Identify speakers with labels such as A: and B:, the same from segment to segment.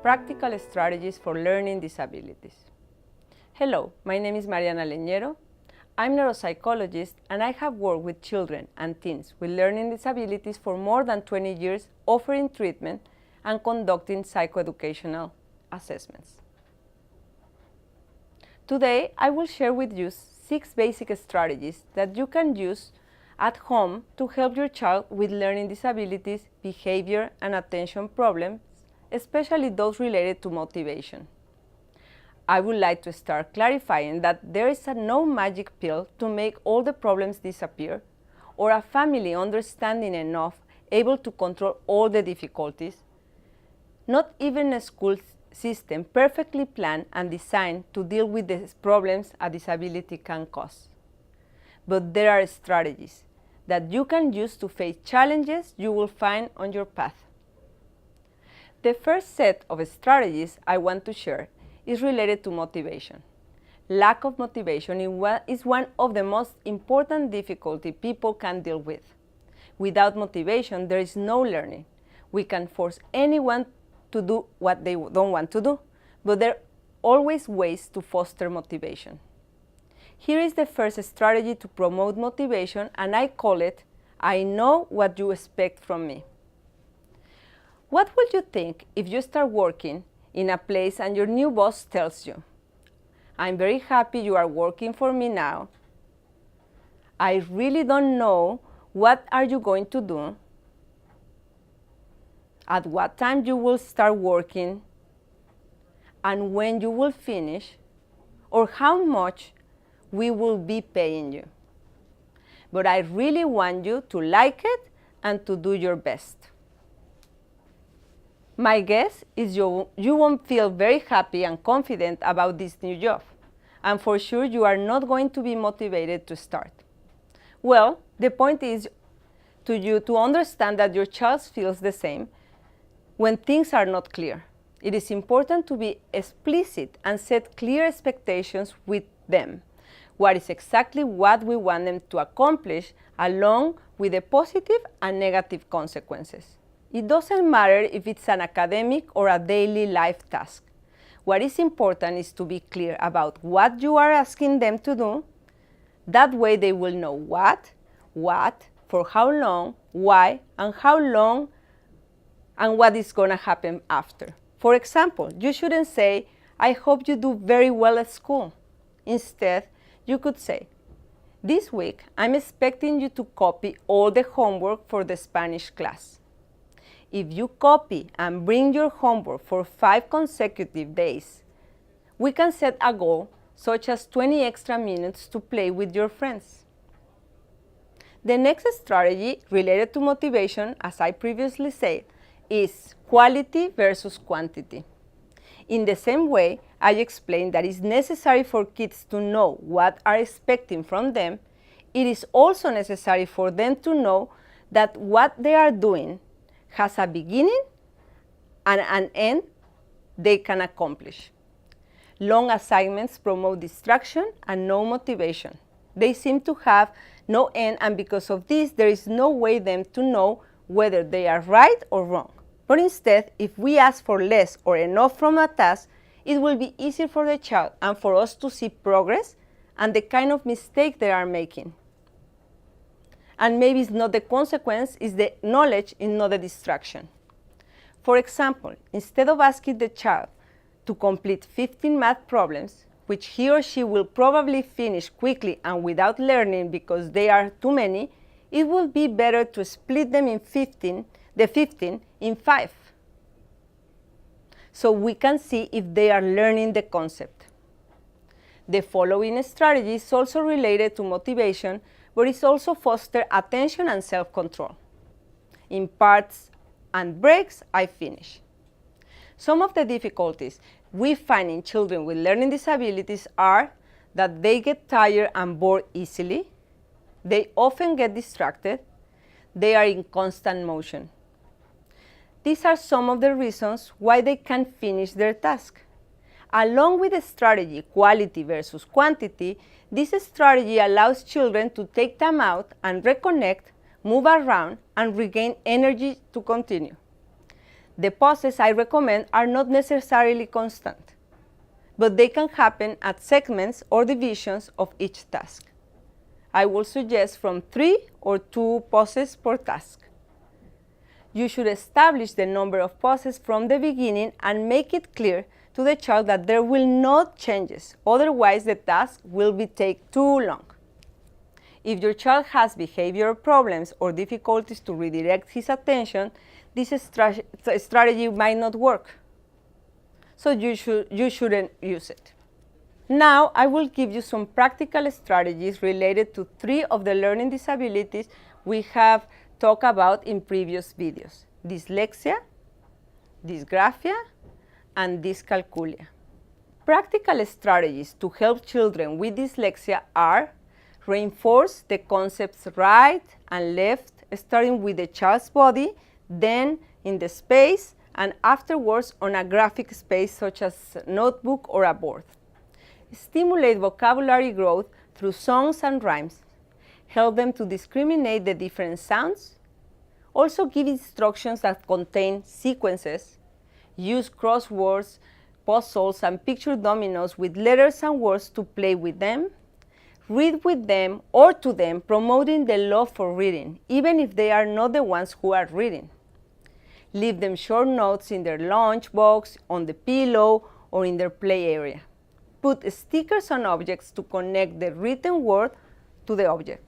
A: Practical Strategies for Learning Disabilities. Hello, my name is Mariana Leñero. I'm a neuropsychologist and I have worked with children and teens with learning disabilities for more than 20 years, offering treatment and conducting psychoeducational assessments. Today, I will share with you 6 basic strategies that you can use at home to help your child with learning disabilities, behavior, and attention problems, especially those related to motivation. I would like to start clarifying that there is no magic pill to make all the problems disappear, or a family understanding enough able to control all the difficulties. Not even a school system perfectly planned and designed to deal with the problems a disability can cause. But there are strategies that you can use to face challenges you will find on your path. The first set of strategies I want to share is related to motivation. Lack of motivation is one of the most important difficulties people can deal with. Without motivation, there is no learning. We can force anyone to do what they don't want to do, but there are always ways to foster motivation. Here is the first strategy to promote motivation, and I call it, I know what you expect from me. What would you think if you start working in a place and your new boss tells you, I'm very happy you are working for me now. I really don't know what are you going to do, at what time you will start working, and when you will finish, or how much we will be paying you. But I really want you to like it and to do your best. My guess is you won't feel very happy and confident about this new job, and for sure you are not going to be motivated to start. Well, the point is to you to understand that your child feels the same when things are not clear. It is important to be explicit and set clear expectations with them. What is exactly what we want them to accomplish, along with the positive and negative consequences. It doesn't matter if it's an academic or a daily life task. What is important is to be clear about what you are asking them to do. That way they will know what, for how long, why, and how long, and what is going to happen after. For example, you shouldn't say, I hope you do very well at school. Instead, you could say, this week I'm expecting you to copy all the homework for the Spanish class. If you copy and bring your homework for 5 consecutive days, we can set a goal such as 20 extra minutes to play with your friends. The next strategy related to motivation, as I previously said, is quality versus quantity. In the same way, I explained that it's necessary for kids to know what are expecting from them. It is also necessary for them to know that what they are doing has a beginning and an end they can accomplish. Long assignments promote distraction and no motivation. They seem to have no end, and because of this, there is no way them to know whether they are right or wrong. But instead, if we ask for less or enough from a task, it will be easier for the child and for us to see progress and the kind of mistake they are making. And maybe it's not the consequence, it's the knowledge, it's not the distraction. For example, instead of asking the child to complete 15 math problems, which he or she will probably finish quickly and without learning because they are too many, it would be better to split them in 15 in 5. So we can see if they are learning the concept. The following strategy is also related to motivation, but it also fosters attention and self-control. In parts and breaks, I finish. Some of the difficulties we find in children with learning disabilities are that they get tired and bored easily, they often get distracted, they are in constant motion. These are some of the reasons why they can't finish their task. Along with the strategy quality versus quantity, this strategy allows children to take time out and reconnect, move around, and regain energy to continue. The pauses I recommend are not necessarily constant, but they can happen at segments or divisions of each task. I will suggest from 3 or 2 pauses per task. You should establish the number of pauses from the beginning and make it clear to the child that there will not changes, otherwise the task will take too long. If your child has behavioral problems or difficulties to redirect his attention, this strategy might not work, so you shouldn't use it. Now I will give you some practical strategies related to 3 of the learning disabilities we have talked about in previous videos: dyslexia, dysgraphia, and dyscalculia. Practical strategies to help children with dyslexia are: reinforce the concepts right and left, starting with the child's body, then in the space, and afterwards on a graphic space such as a notebook or a board. Stimulate vocabulary growth through songs and rhymes. Help them to discriminate the different sounds. Also give instructions that contain sequences. Use crosswords, puzzles, and picture dominoes with letters and words to play with them. Read with them or to them, promoting the love for reading, even if they are not the ones who are reading. Leave them short notes in their lunchbox, on the pillow, or in their play area. Put stickers on objects to connect the written word to the object.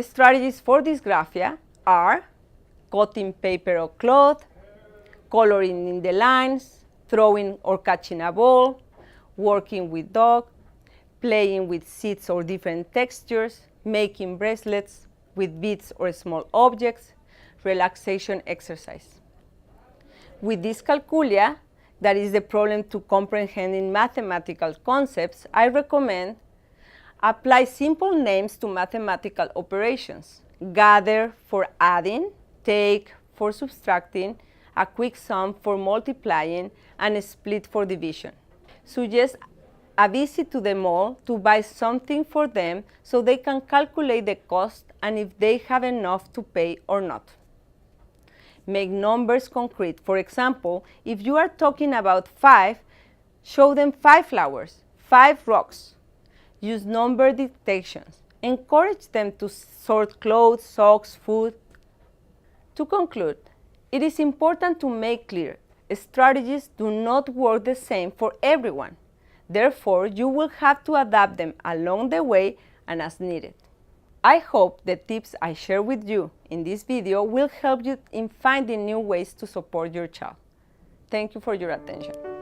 A: Strategies for dysgraphia are cutting paper or cloth, coloring in the lines, throwing or catching a ball, working with dog, playing with seeds or different textures, making bracelets with beads or small objects, relaxation exercise. With dyscalculia, that is the problem to comprehending mathematical concepts, I recommend apply simple names to mathematical operations. Gather for adding, take for subtracting, a quick sum for multiplying, and a split for division. Suggest a visit to the mall to buy something for them so they can calculate the cost and if they have enough to pay or not. Make numbers concrete. For example, if you are talking about 5, show them 5 flowers, 5 rocks. Use number dictations. Encourage them to sort clothes, socks, food. To conclude, it is important to make clear strategies do not work the same for everyone. Therefore, you will have to adapt them along the way and as needed. I hope the tips I share with you in this video will help you in finding new ways to support your child. Thank you for your attention.